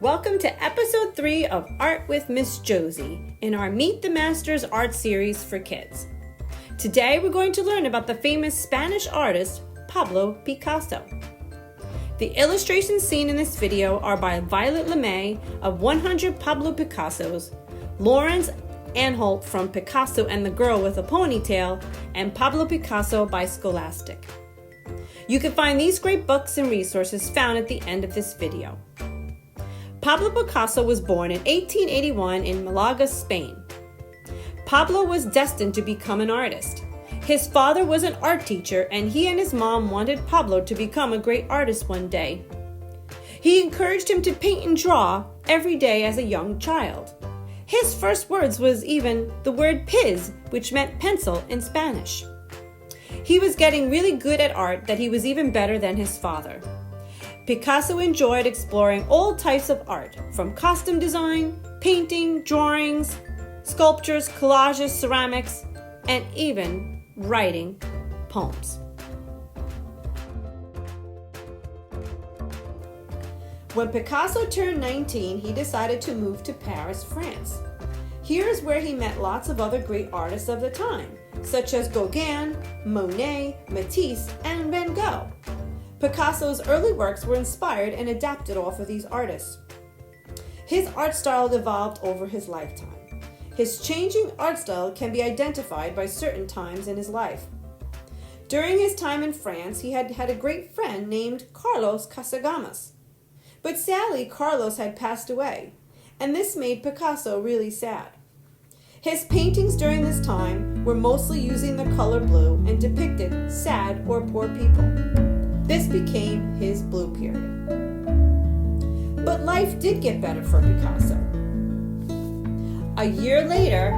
Welcome to episode 3 of Art with Miss Josie in our Meet the Masters art series for kids. Today we're going to learn about the famous Spanish artist Pablo Picasso. The illustrations seen in this video are by Violet LeMay of 100 Pablo Picassos, Lawrence Anholt from Picasso and the Girl with a Ponytail, and Pablo Picasso by Scholastic. You can find these great books and resources found at the end of this video. Pablo Picasso was born in 1881 in Malaga, Spain. Pablo was destined to become an artist. His father was an art teacher, and he and his mom wanted Pablo to become a great artist one day. He encouraged him to paint and draw every day as a young child. His first words was even the word piz, which meant pencil in Spanish. He was getting really good at art that he was even better than his father. Picasso enjoyed exploring all types of art, from costume design, painting, drawings, sculptures, collages, ceramics, and even writing poems. When Picasso turned 19, he decided to move to Paris, France. Here is where he met lots of other great artists of the time, such as Gauguin, Monet, Matisse, and Van Gogh. Picasso's early works were inspired and adapted off of these artists. His art style evolved over his lifetime. His changing art style can be identified by certain times in his life. During his time in France, he had a great friend named Carlos Casagemas. But sadly, Carlos had passed away, and this made Picasso really sad. His paintings during this time were mostly using the color blue and depicted sad or poor people. This became his blue period. But life did get better for Picasso. A year later,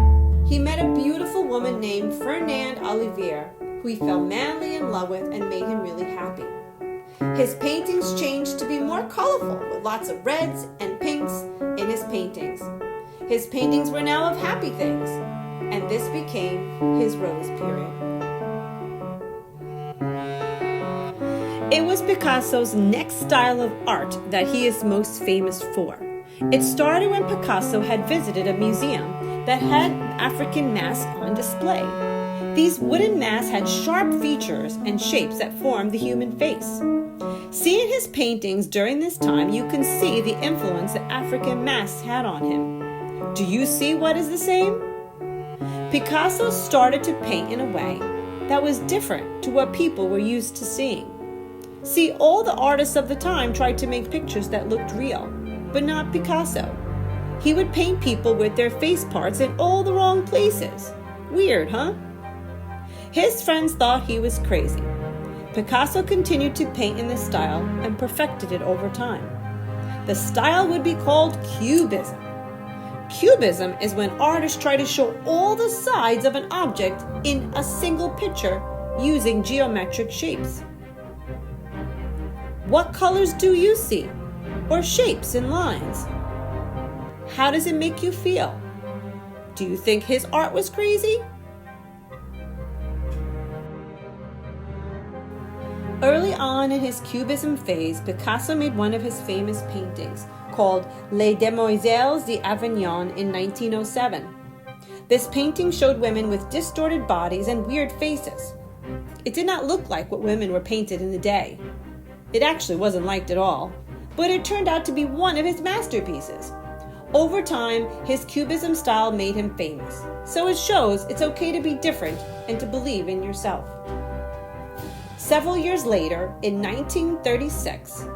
he met a beautiful woman named Fernande Olivier, who he fell madly in love with and made him really happy. His paintings changed to be more colorful, with lots of reds and pinks in his paintings. His paintings were now of happy things, and this became his rose period. It was Picasso's next style of art that he is most famous for. It started when Picasso had visited a museum that had African masks on display. These wooden masks had sharp features and shapes that formed the human face. Seeing his paintings during this time, you can see the influence that African masks had on him. Do you see what is the same? Picasso started to paint in a way that was different to what people were used to seeing. See, all the artists of the time tried to make pictures that looked real, but not Picasso. He would paint people with their face parts in all the wrong places. Weird, huh? His friends thought he was crazy. Picasso continued to paint in this style and perfected it over time. The style would be called Cubism. Cubism is when artists try to show all the sides of an object in a single picture using geometric shapes. What colors do you see? Or shapes and lines? How does it make you feel? Do you think his art was crazy? Early on in his Cubism phase, Picasso made one of his famous paintings called Les Demoiselles d'Avignon in 1907. This painting showed women with distorted bodies and weird faces. It did not look like what women were painted in the day. It actually wasn't liked at all, but it turned out to be one of his masterpieces. Over time, his Cubism style made him famous, so it shows it's okay to be different and to believe in yourself. Several years later, in 1936,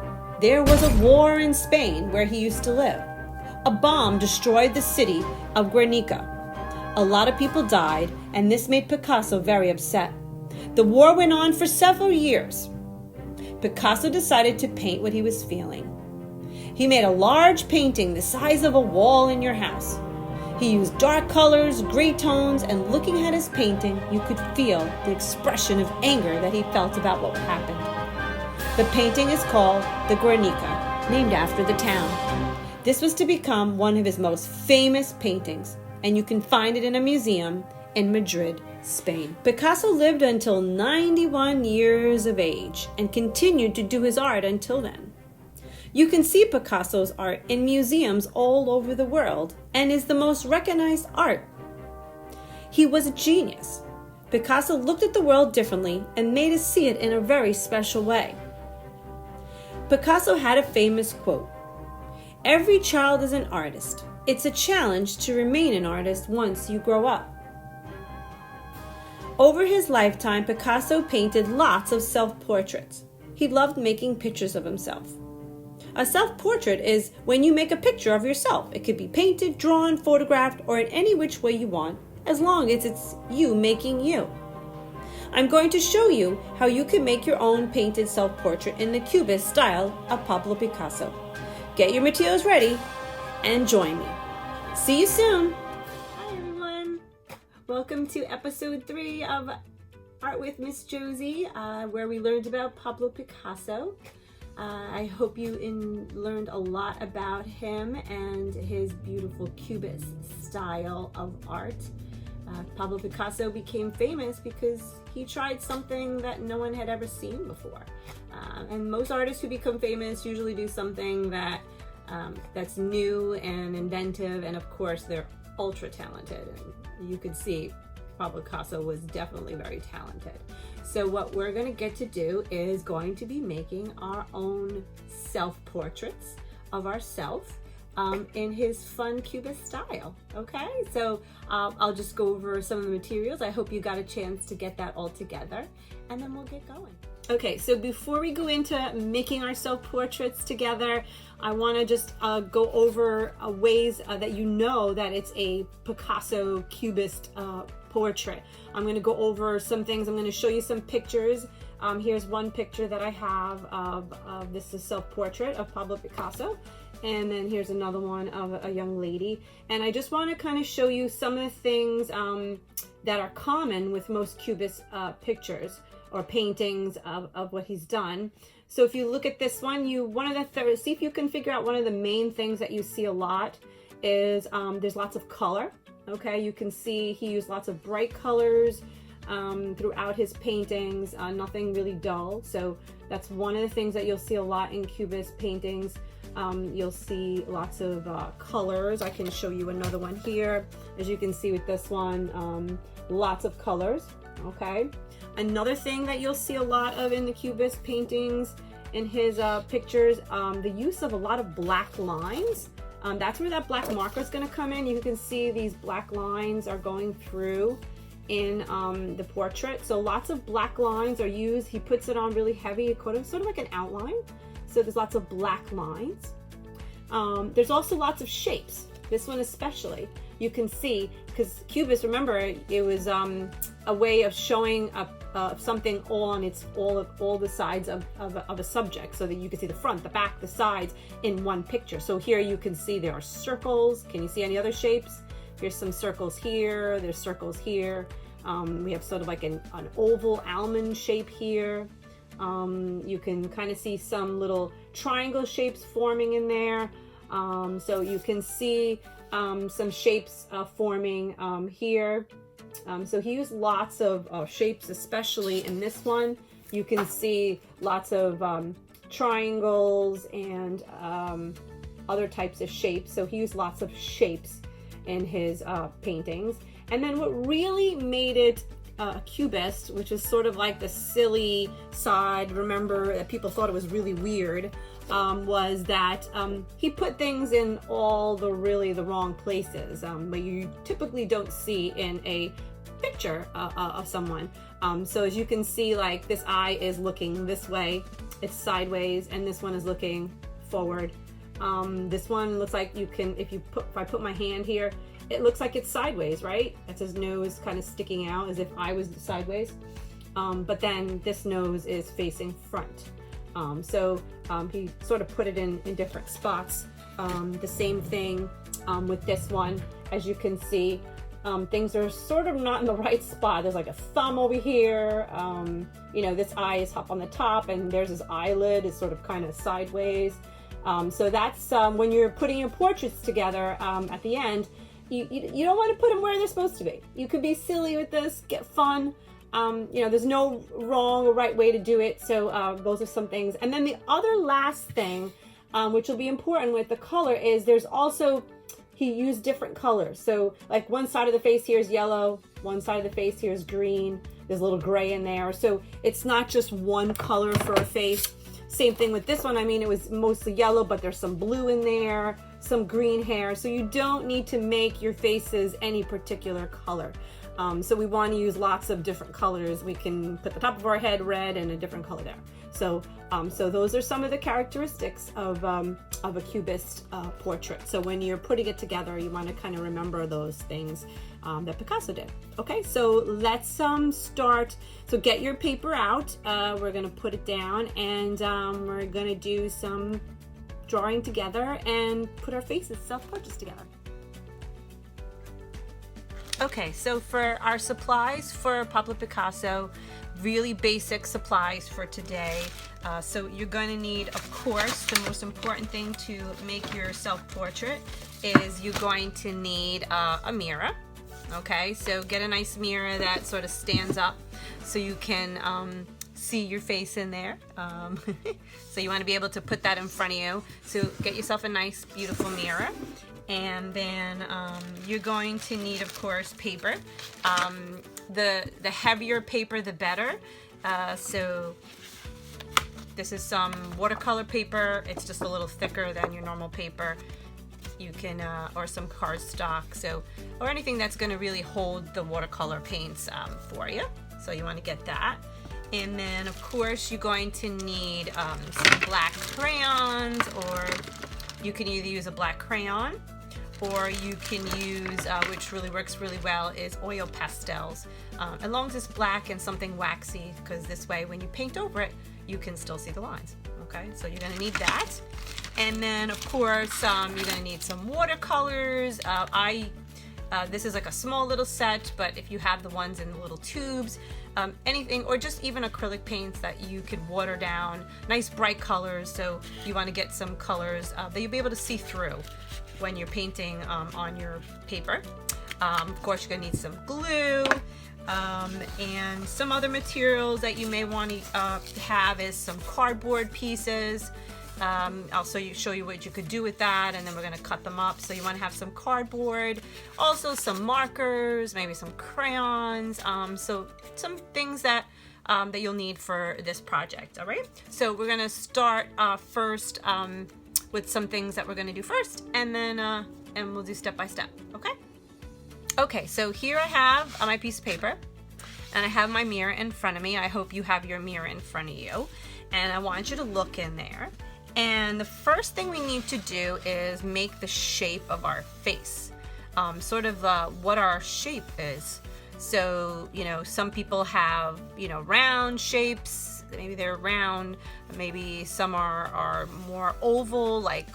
there was a war in Spain where he used to live. A bomb destroyed the city of Guernica. A lot of people died, and this made Picasso very upset. The war went on for several years. Picasso decided to paint what he was feeling. He made a large painting the size of a wall in your house. He used dark colors, gray tones, and looking at his painting, you could feel the expression of anger that he felt about what happened. The painting is called the Guernica, named after the town. This was to become one of his most famous paintings, and you can find it in a museum in Madrid, Spain. Picasso lived until 91 years of age and continued to do his art until then. You can see Picasso's art in museums all over the world and is the most recognized art. He was a genius. Picasso looked at the world differently and made us see it in a very special way. Picasso had a famous quote, "Every child is an artist. It's a challenge to remain an artist once you grow up." Over his lifetime, Picasso painted lots of self-portraits. He loved making pictures of himself. A self-portrait is when you make a picture of yourself. It could be painted, drawn, photographed, or in any which way you want, as long as it's you making you. I'm going to show you how you can make your own painted self-portrait in the Cubist style of Pablo Picasso. Get your materials ready and join me. See you soon. Hi everyone. Welcome to episode 3 of Art with Miss Josie, where we learned about Pablo Picasso. I hope you learned a lot about him and his beautiful Cubist style of art. Pablo Picasso became famous because he tried something that no one had ever seen before. And most artists who become famous usually do something that's new and inventive, and of course they're ultra talented. And you could see Pablo Picasso was definitely very talented. So what we're going to get to do is going to be making our own self-portraits of ourselves in his fun Cubist style. Okay, so I'll just go over some of the materials. I hope you got a chance to get that all together, and then we'll get going. Okay, so before we go into making our self-portraits together, I want to just go over ways that you know that it's a Picasso Cubist portrait. I'm going to go over some things. I'm going to show you some pictures. Here's one picture that I have of this is self-portrait of Pablo Picasso. And then here's another one of a young lady. And I just want to kind of show you some of the things that are common with most Cubist pictures or paintings of what he's done. So if you look at this one, see if you can figure out one of the main things that you see a lot is there's lots of color. Okay, you can see he used lots of bright colors throughout his paintings, nothing really dull. So that's one of the things that you'll see a lot in Cubist paintings. You'll see lots of colors. I can show you another one here. As you can see with this one, lots of colors. Okay. Another thing that you'll see a lot of in the Cubist paintings, in his pictures, the use of a lot of black lines. That's where that black marker is going to come in. You can see these black lines are going through in the portrait. So lots of black lines are used. He puts it on really heavy, sort of like an outline. So there's lots of black lines. There's also lots of shapes. This one especially. You can see, because Cubist, remember, it was a way of showing something all the sides of a subject, so that you can see the front, the back, the sides in one picture. So here you can see there are circles. Can you see any other shapes? Here's some circles here. There's circles here. We have sort of like an oval almond shape here. You can kind of see some little triangle shapes forming in there. So you can see some shapes forming here. So he used lots of shapes, especially in this one. You can see lots of triangles and other types of shapes. So he used lots of shapes in his paintings. And then what really made it a Cubist, which is sort of like the silly side, remember that people thought it was really weird, was that he put things in all the wrong places, but you typically don't see in a picture of someone. So as you can see, like this eye is looking this way, it's sideways, and this one is looking forward. This one looks like if I put my hand here, it looks like it's sideways, right? That's his nose kind of sticking out as if I was sideways. But then this nose is facing front. So he sort of put it in different spots. The same thing with this one. As you can see, things are sort of not in the right spot. There's like a thumb over here. This eye is up on the top, and there's his eyelid is sort of kind of sideways. So that's when you're putting your portraits together at the end. You don't want to put them where they're supposed to be. You could be silly with this, get fun. There's no wrong or right way to do it. So those are some things. And then the other last thing which will be important with the color, is there's also, he used different colors. So like one side of the face here is yellow, one side of the face here is green, there's a little gray in there. So it's not just one color for a face. Same thing with this one. I mean, it was mostly yellow, but there's some blue in there, some green hair. So you don't need to make your faces any particular color. So we want to use lots of different colors. We can put the top of our head red and a different color there. So, so those are some of the characteristics of a Cubist portrait. So when you're putting it together, you want to kind of remember those things that Picasso did. Okay, so let's start. So get your paper out. We're going to put it down, and we're going to do some drawing together and put our faces, self-portraits together. Okay, so for our supplies for Pablo Picasso, really basic supplies for today. So you're going to need, of course, the most important thing to make your self-portrait is you're going to need a mirror. Okay, so get a nice mirror that sort of stands up so you can see your face in there. So you want to be able to put that in front of you. So get yourself a nice, beautiful mirror. And then you're going to need, of course, paper. The heavier paper, the better. So this is some watercolor paper. It's just a little thicker than your normal paper. You can, or some cardstock, so, or anything that's going to really hold the watercolor paints for you. So you want to get that. And then, of course, you're going to need some black crayons, or you can either use a black crayon, or you can use, which really works really well, is oil pastels. As long as it's black and something waxy, because this way when you paint over it, you can still see the lines. Okay, so you're gonna need that. And then, of course, you're gonna need some watercolors. This is like a small little set, but if you have the ones in the little tubes, anything, or just even acrylic paints that you could water down, nice bright colors. So you want to get some colors that you'll be able to see through when you're painting on your paper. Of course, you're gonna need some glue, and some other materials that you may want to have is some cardboard pieces. I'll show you what you could do with that, and then we're going to cut them up. So you want to have some cardboard, also some markers, maybe some crayons, so some things that that you'll need for this project. All right, so we're going to start first with some things that we're going to do first, and then and we'll do step by step. Okay, so here I have my piece of paper, and I have my mirror in front of me. I hope you have your mirror in front of you, and I want you to look in there. And the first thing we need to do is make the shape of our face, sort of what our shape is. So, you know, some people have, you know, round shapes, maybe they're round, maybe some are more oval, like,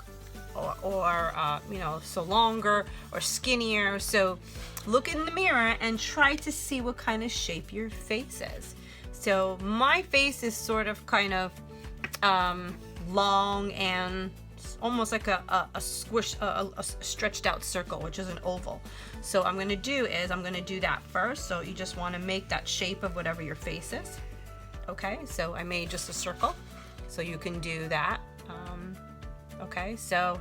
or you know, so longer or skinnier. So look in the mirror and try to see what kind of shape your face is. So my face is sort of kind of long and almost like a stretched out circle, which is an oval. So I'm going to do that first. So you just want to make that shape of whatever your face is. Okay, so I made just a circle, so you can do that. Okay, so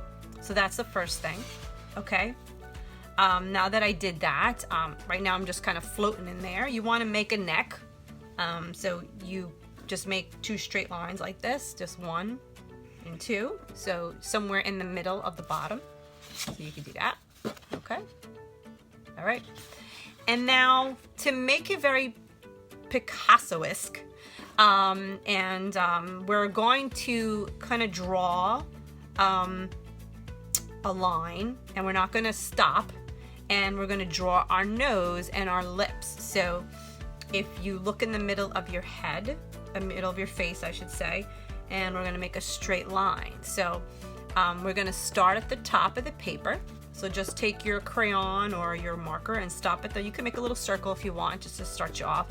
that's the first thing. Okay, now that I did that, right now I'm just kind of floating in there. You want to make a neck, so you just make two straight lines like this, just one and two, so somewhere in the middle of the bottom, so you can do that. Okay, all right, and now to make it very Picasso-esque, we're going to kind of draw a line, and we're not going to stop, and we're going to draw our nose and our lips. So if you look in the middle of your head, the middle of your face, I should say, and we're going to make a straight line. So we're going to start at the top of the paper. So just take your crayon or your marker and stop it there. You can make a little circle if you want, just to start you off.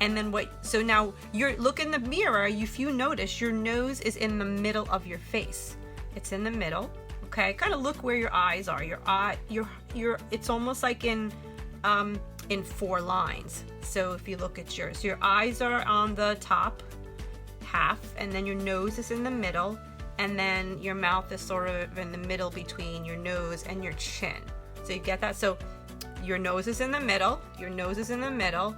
And then so now look in the mirror. If you notice, your nose is in the middle of your face. It's in the middle. Okay, kind of look where your eyes are. It's almost like in four lines. So if you look at yours, your eyes are on the top half, and then your nose is in the middle, and then your mouth is sort of in the middle between your nose and your chin. So you get that? So your nose is in the middle, your nose is in the middle.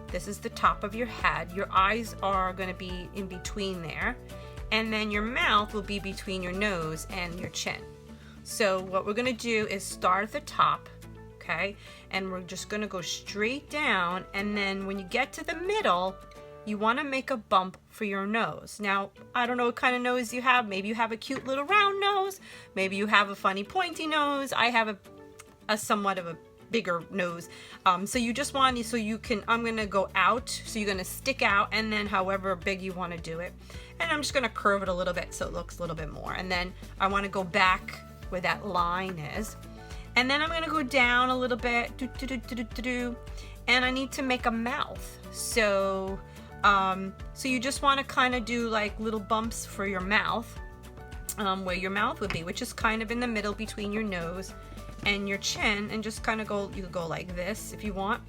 This is the top of your head. Your eyes are going to be in between there. And then your mouth will be between your nose and your chin. So what we're going to do is start at the top, okay? And we're just going to go straight down. And then when you get to the middle, you want to make a bump for your nose. Now, I don't know what kind of nose you have. Maybe you have a cute little round nose. Maybe you have a funny pointy nose. I have a somewhat of a bigger nose. So you just want, so you can, I'm going to go out. So you're going to stick out, and then however big you want to do it. And I'm just going to curve it a little bit so it looks a little bit more. And then I want to go back where that line is. And then I'm going to go down a little bit. And I need to make a mouth. So you just want to kind of do like little bumps for your mouth, where your mouth would be, which is kind of in the middle between your nose and your chin, and just kind of go, you could go like this if you want.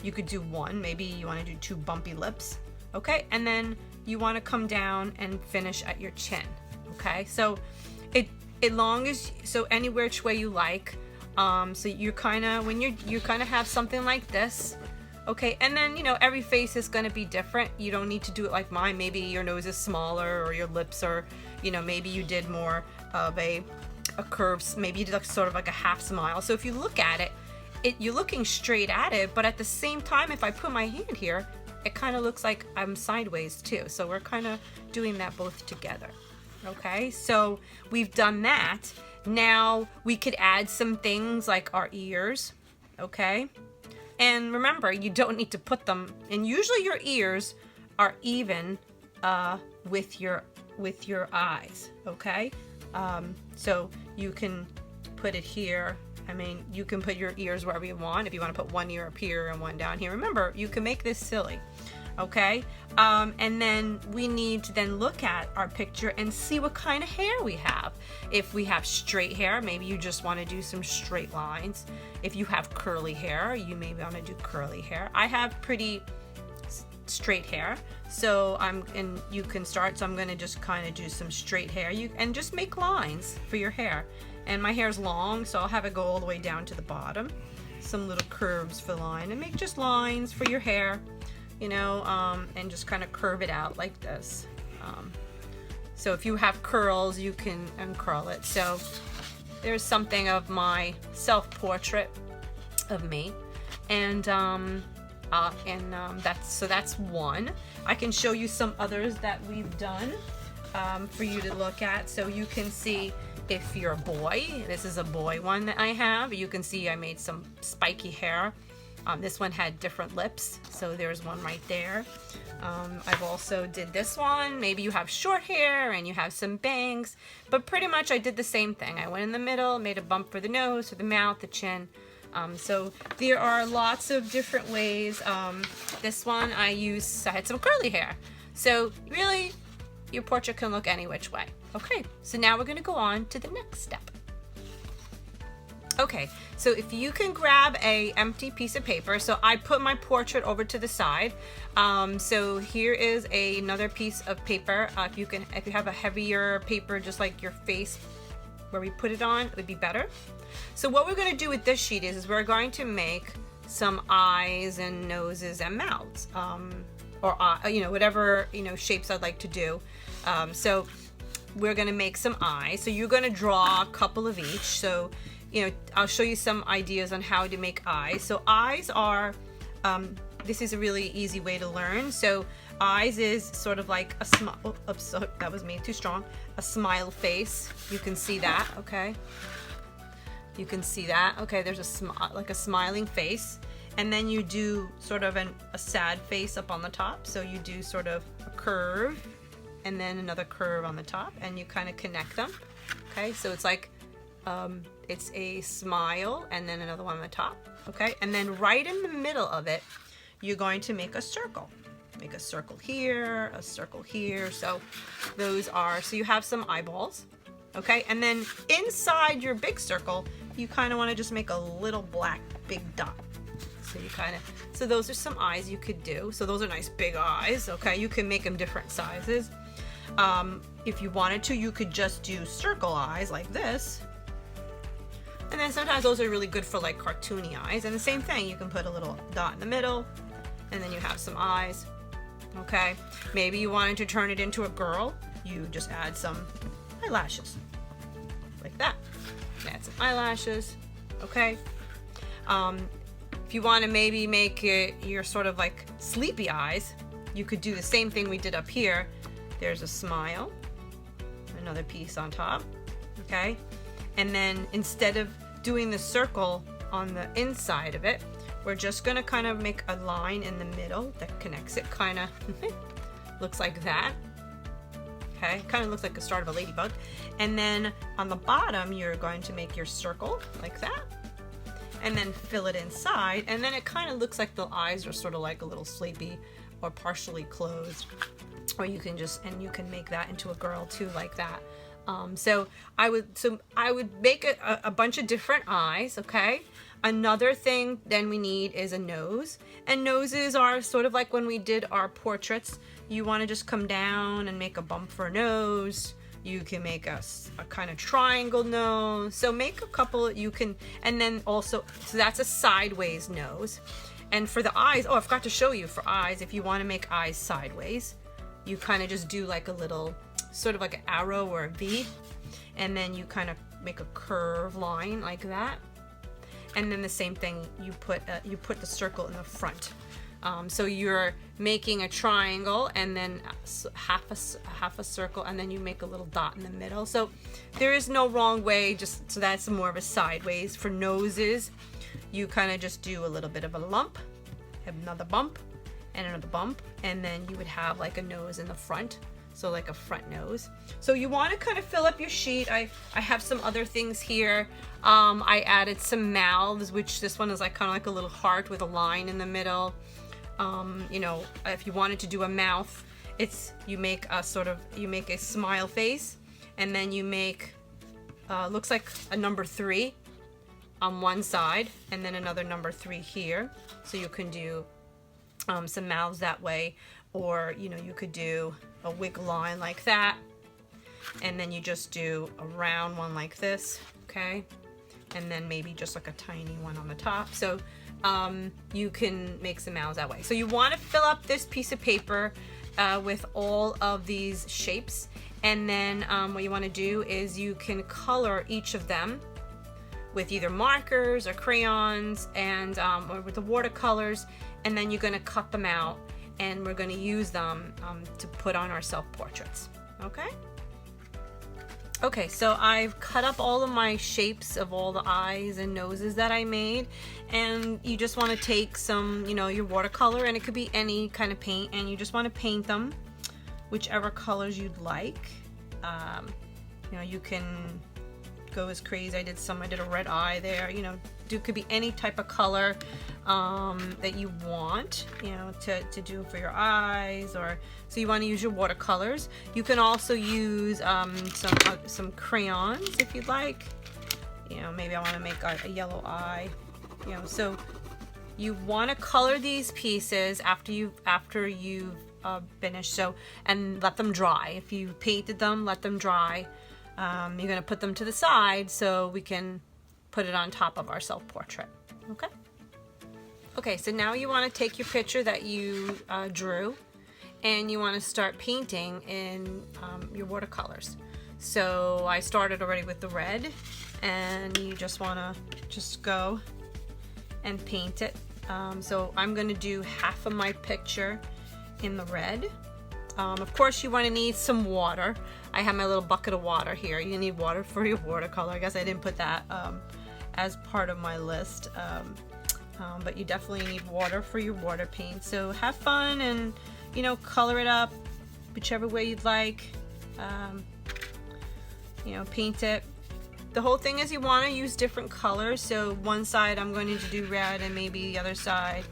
You could do one, maybe you want to do 2 bumpy lips, okay? And then you want to come down and finish at your chin, okay? So so any which way you like. So you're kind of, when you kind of have something like this, okay? And then, you know, every face is going to be different. You don't need to do it like mine. Maybe your nose is smaller, or your lips are, you know, maybe you did more of a curve, maybe you did like sort of like a half smile. So if you look at it, you're looking straight at it, but at the same time, if I put my hand here, it kind of looks like I'm sideways too. So we're kind of doing that both together. Okay, so we've done that. Now we could add some things like our ears, okay? And remember, you don't need to put them, and usually your ears are even with your eyes, okay? So you can put it here. I mean, you can put your ears wherever you want. If you want to put one ear up here and one down here, remember, you can make this silly, okay? And then we need to then look at our picture and see what kind of hair we have. If we have straight hair, maybe you just want to do some straight lines. If you have curly hair, you may want to do curly hair. I have pretty straight hair, so you can start. So I'm going to just kind of do some straight hair, and just make lines for your hair. And my hair's long, so I'll have it go all the way down to the bottom. Some little curves for line, and make just lines for your hair, you know, and just kind of curve it out like this. So if you have curls, you can uncurl it. So there's something of my self-portrait of me, and that's one. I can show you some others that we've done for you to look at, so you can see. If you're a boy, this is a boy one that I have. You can see I made some spiky hair. This one had different lips, so there's one right there. I've also did this one. Maybe you have short hair and you have some bangs, but pretty much I did the same thing. I went in the middle, made a bump for the nose, for the mouth, the chin. So there are lots of different ways. This one I had some curly hair. So really, your portrait can look any which way. Okay, so now we're going to go on to the next step. Okay, so if you can grab a empty piece of paper, so I put my portrait over to the side. So here is another piece of paper. If you have a heavier paper, just like your face, where we put it on, it would be better. So what we're going to do with this sheet is we're going to make some eyes and noses and mouths, or whatever shapes I'd like to do. So we're going to make some eyes. So you're going to draw a couple of each. So, I'll show you some ideas on how to make eyes. So eyes are, this is a really easy way to learn. So eyes is sort of like a smile. Oops, that was me, too strong. A smile face. You can see that, okay? You can see that. Okay, there's a smiling face. And then you do sort of a sad face up on the top. So you do sort of a curve, and then another curve on the top, and you kind of connect them. Okay, so it's like it's a smile and then another one on the top. Okay, and then right in the middle of it, you're going to make a circle. Make a circle here, a circle here. So so you have some eyeballs. Okay, and then inside your big circle, you kind of want to just make a little black big dot. So those are some eyes you could do. So those are nice big eyes. Okay, you can make them different sizes. If you wanted to, you could just do circle eyes like this. And then sometimes those are really good for like cartoony eyes. And the same thing, you can put a little dot in the middle and then you have some eyes. Okay, maybe you wanted to turn it into a girl. You just add some eyelashes like that. Add some eyelashes. Okay. If you want to maybe make it your sort of like sleepy eyes, you could do the same thing we did up here. There's a smile, another piece on top, okay? And then instead of doing the circle on the inside of it, we're just gonna kind of make a line in the middle that connects it, kind of looks like that. Okay, kind of looks like the start of a ladybug. And then on the bottom, you're going to make your circle like that, and then fill it inside, and then it kind of looks like the eyes are sort of like a little sleepy or partially closed. Or you can just, and you can make that into a girl too, like that. So I would make a bunch of different eyes, okay? Another thing then we need is a nose. And noses are sort of like when we did our portraits. You want to just come down and make a bump for a nose. You can make a kind of triangle nose. So make a couple, you can, and then also, so that's a sideways nose. And for the eyes, oh, I forgot to show you for eyes, if you want to make eyes sideways, you kind of just do like a little, sort of like an arrow or a V, and then you kind of make a curved line like that. And then the same thing, you put the circle in the front. So you're making a triangle and then half a circle, and then you make a little dot in the middle. So there is no wrong way, just so that's more of a sideways. For noses, you kind of just do a little bit of a lump, another bump, and another bump, and then you would have like a nose in the front, so like a front nose. So you want to kind of fill up your sheet. I have some other things here. I added some mouths, which this one is like kind of like a little heart with a line in the middle. You know, if you wanted to do a mouth, it's, you make a smile face, and then you make looks like a number 3 on one side, and then another number 3 here. So you can do some mouths that way, or you know, you could do a wig line like that, and then you just do a round one like this, okay, and then maybe just like a tiny one on the top. So you can make some mouths that way. So you want to fill up this piece of paper with all of these shapes, and then what you want to do is you can color each of them with either markers or crayons, and or with the watercolors, and then you're going to cut them out, and we're going to use them to put on our self-portraits. Okay, so I've cut up all of my shapes of all the eyes and noses that I made, and you just want to take some, you know, your watercolor, and it could be any kind of paint, and you just want to paint them whichever colors you'd like. You know, you can go as crazy. I did a red eye there, you know, could be any type of color that you want, you know, to do for your eyes. Or so you want to use your watercolors. You can also use some crayons if you'd like. You know, maybe I want to make a yellow eye, you know. So you want to color these pieces after you've finished, so, and let them dry. If you painted them, let them dry. You're going to put them to the side so we can put it on top of our self-portrait. Okay, so now you want to take your picture that you drew, and you want to start painting in your watercolors. So I started already with the red, and you just want to go and paint it. So I'm going to do half of my picture in the red. Of course, you want to need some water. I have my little bucket of water here. You need water for your watercolor. I guess I didn't put that as part of my list, but you definitely need water for your water paint. So have fun and, you know, color it up whichever way you'd like. You know, paint it. The whole thing is you want to use different colors. So one side I'm going to do red, and maybe the other side.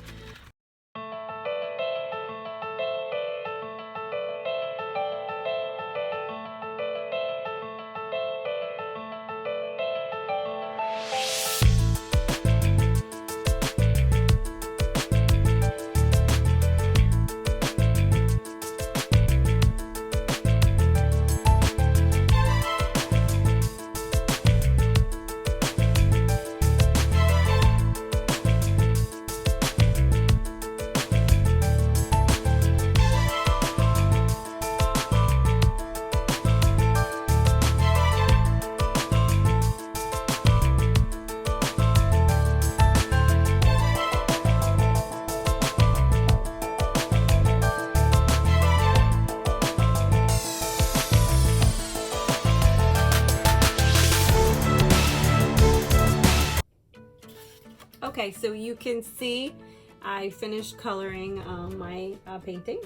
Okay, so you can see I finished coloring my painting.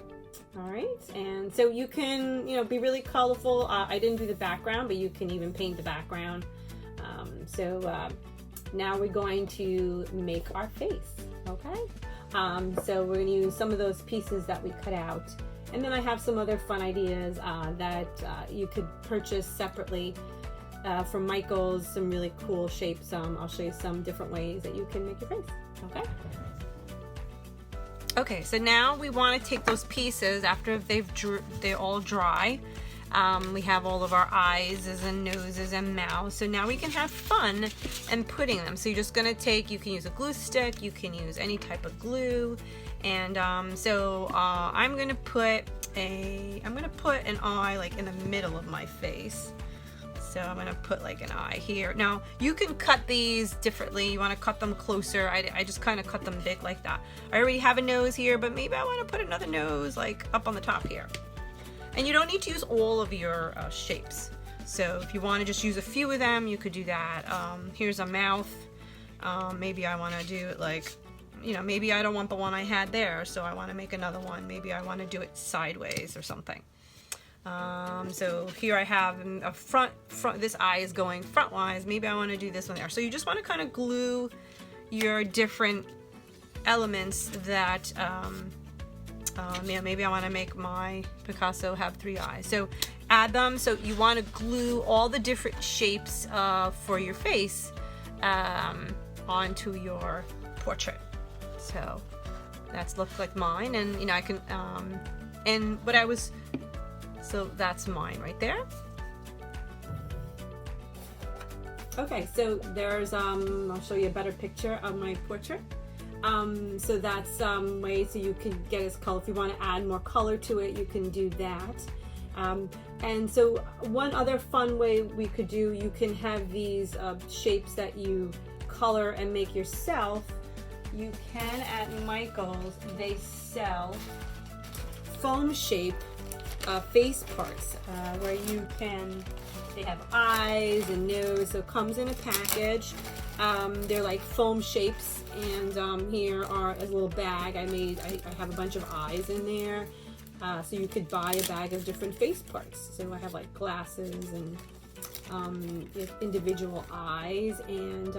All right, and so you can, be really colorful. I didn't do the background, but you can even paint the background. Now we're going to make our face, okay? So we're gonna use some of those pieces that we cut out. And then I have some other fun ideas that you could purchase separately from Michael's, some really cool shapes. I'll show you some different ways that you can make your face, okay? Okay, so now we want to take those pieces after they're all dry. We have all of our eyes and noses and mouths. So now we can have fun and putting them. So you're just gonna you can use a glue stick, you can use any type of glue. And I'm gonna put an eye like in the middle of my face. So I'm gonna put like an eye here. Now you can cut these differently. You wanna cut them closer. I just kind of cut them big like that. I already have a nose here, but maybe I wanna put another nose like up on the top here. And you don't need to use all of your shapes. So if you wanna just use a few of them, you could do that. Here's a mouth. Maybe I wanna do it like, maybe I don't want the one I had there, so I wanna make another one. Maybe I wanna do it sideways or something. So here I have a front, this eye is going frontwise. Maybe I want to do this one there. So you just want to kind of glue your different elements that, maybe I want to make my Picasso have 3 eyes. So add them. So you want to glue all the different shapes for your face onto your portrait. So that's looked like mine, and I can, so that's mine right there. Okay, so there's, I'll show you a better picture of my portrait. So that's some way so you can get as color. If you want to add more color to it, you can do that. And so one other fun way we could do, you can have these shapes that you color and make yourself. You can at Michael's, they sell foam shape face parts where they have eyes and nose, so it comes in a package. They're like foam shapes, and here are a little bag I made. I have a bunch of eyes in there, so you could buy a bag of different face parts. So I have like glasses and individual eyes, and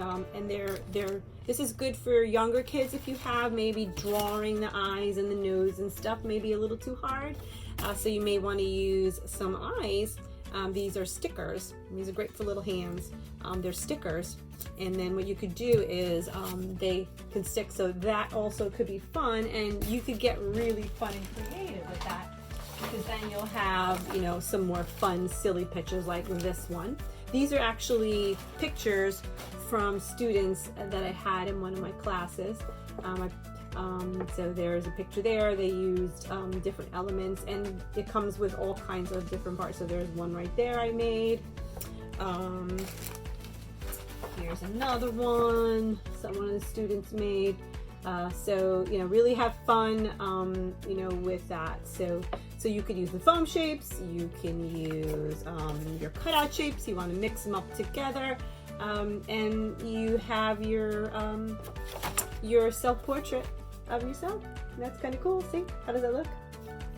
this is good for younger kids if you have maybe drawing the eyes and the nose and stuff maybe a little too hard. So you may want to use some eyes. These are stickers. These are great for little hands. They're stickers. And then what you could do is they can stick, so that also could be fun, and you could get really fun and creative with that, because then you'll have, some more fun, silly pictures like this one. These are actually pictures from students that I had in one of my classes. So there's a picture there. They used different elements, and it comes with all kinds of different parts. So there's one right there I made. Here's another one one of the students made. So really have fun with that. So you could use the foam shapes, you can use your cutout shapes. You want to mix them up together, and you have your self-portrait of yourself. That's kind of cool. See, how does that look?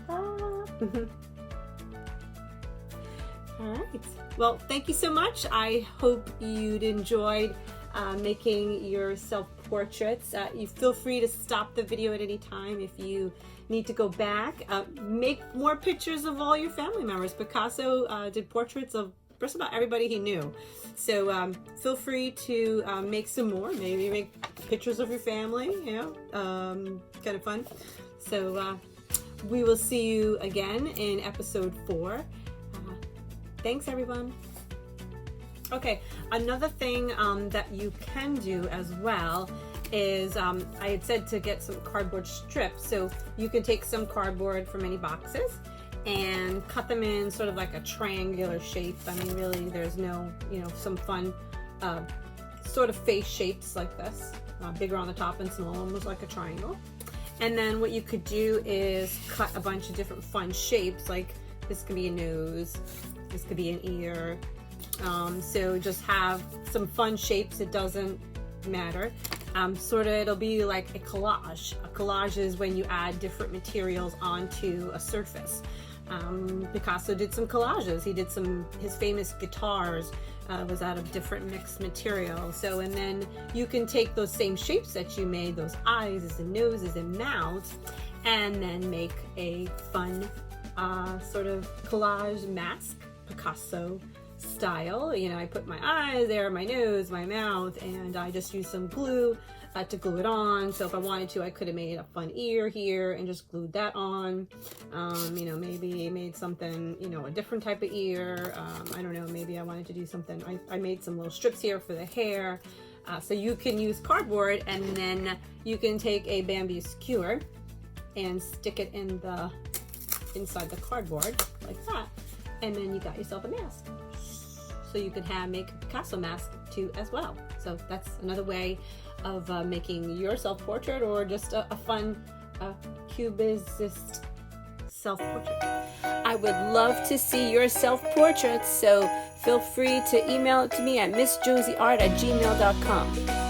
All right, well, thank you so much. I hope you'd enjoyed making your self-portraits. You feel free to stop the video at any time if you need to go back. Make more pictures of all your family members. Picasso did portraits of just about everybody he knew. So feel free to make some more. Maybe make pictures of your family, kind of fun. So we will see you again in episode 4. Thanks, everyone. Okay, another thing that you can do as well is I had said to get some cardboard strips. So you can take some cardboard from any boxes and cut them in sort of like a triangular shape. I mean, really, there's no, some fun sort of face shapes like this, bigger on the top and small, almost like a triangle. And then what you could do is cut a bunch of different fun shapes, like this could be a nose, this could be an ear. So just have some fun shapes, it doesn't matter. It'll be like a collage. A collage is when you add different materials onto a surface. Picasso did some collages. He did his famous guitars was out of different mixed materials. So, and then you can take those same shapes that you made, those eyes and noses and mouths, and then make a fun sort of collage mask, Picasso style. You know, I put my eyes there, my nose, my mouth, and I just use some glue to glue it on. So if I wanted to, I could have made a fun ear here and just glued that on. You know, maybe made something, you know, a different type of ear. I don't know, maybe I wanted to do something. I made some little strips here for the hair. So you can use cardboard, and then you can take a bamboo skewer and stick it inside the cardboard like that, and then you got yourself a mask. So you can make a Picasso mask too as well. So that's another way of making your self-portrait, or just a fun cubist self-portrait. I would love to see your self-portraits, so feel free to email it to me at missjosieart@gmail.com.